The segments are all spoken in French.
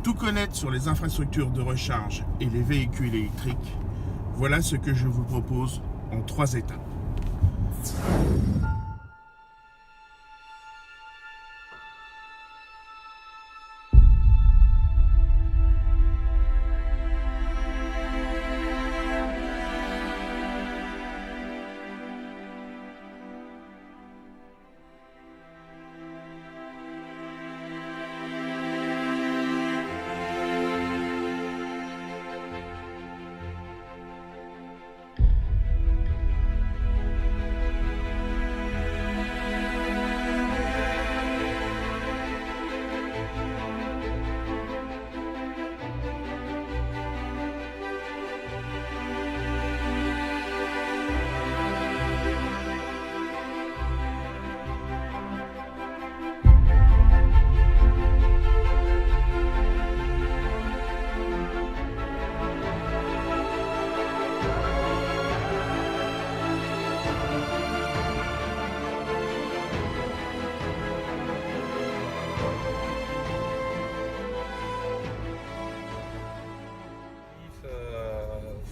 Tout connaître sur les infrastructures de recharge et les véhicules électriques, voilà ce que je vous propose en 3 étapes.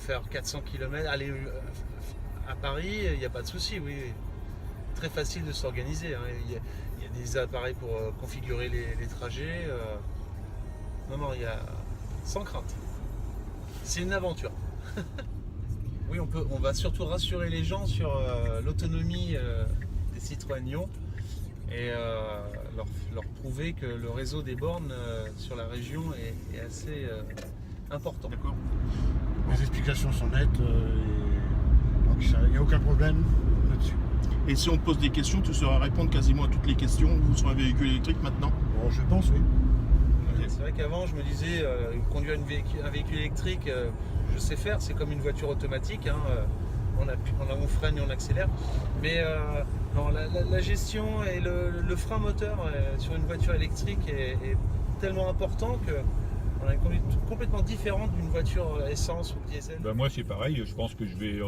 Faire 400 km, aller à Paris, il n'y a pas de souci, oui. Très facile de s'organiser. Hein. Il y a des appareils pour configurer les trajets. Non, il y a sans crainte. C'est une aventure. Oui, on va surtout rassurer les gens sur l'autonomie des Citroën Nyon et leur prouver que le réseau des bornes sur la région est assez important. D'accord. Les explications sont nettes, donc il n'y a aucun problème là-dessus. Et si on te pose des questions, tu sauras répondre quasiment à toutes les questions sur un véhicule électrique maintenant? Bon, je pense, oui. C'est vrai qu'avant, je me disais, conduire un véhicule électrique, je sais faire, c'est comme une voiture automatique. Hein, on freine et on accélère. Mais non, la gestion et le frein moteur sur une voiture électrique est tellement important qu'on a une conduite complètement différente d'une voiture essence ou diesel. Ben moi c'est pareil, je pense que je vais,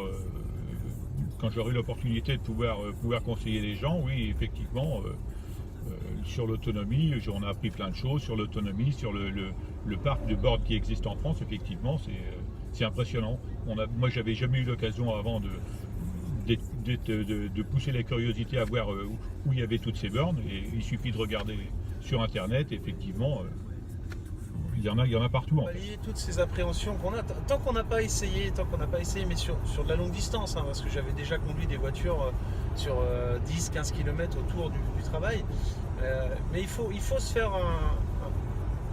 quand j'aurai l'opportunité de pouvoir conseiller les gens, oui effectivement, sur l'autonomie, on a appris plein de choses sur l'autonomie, sur le parc de bornes qui existe en France, effectivement c'est impressionnant. Moi j'avais jamais eu l'occasion avant de pousser la curiosité à voir où il y avait toutes ces bornes, et il suffit de regarder sur internet, effectivement. Il y en a partout. En fait. Pallier toutes ces appréhensions qu'on a, tant qu'on n'a pas essayé, mais sur de la longue distance, hein, parce que j'avais déjà conduit des voitures sur 10-15 km autour du travail. Mais il faut se faire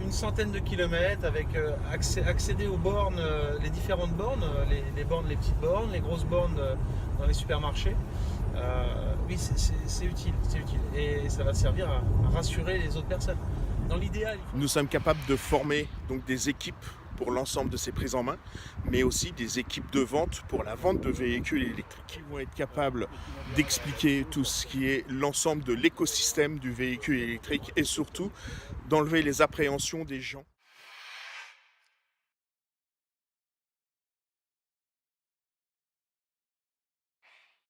une centaine de kilomètres avec accéder aux bornes, les différentes bornes, les bornes, les petites bornes, les grosses bornes dans les supermarchés. Oui, c'est utile, et ça va servir à rassurer les autres personnes. Dans l'idéal, nous sommes capables de former donc des équipes pour l'ensemble de ces prises en main, mais aussi des équipes de vente pour la vente de véhicules électriques qui vont être capables d'expliquer tout ce qui est l'ensemble de l'écosystème du véhicule électrique et surtout d'enlever les appréhensions des gens.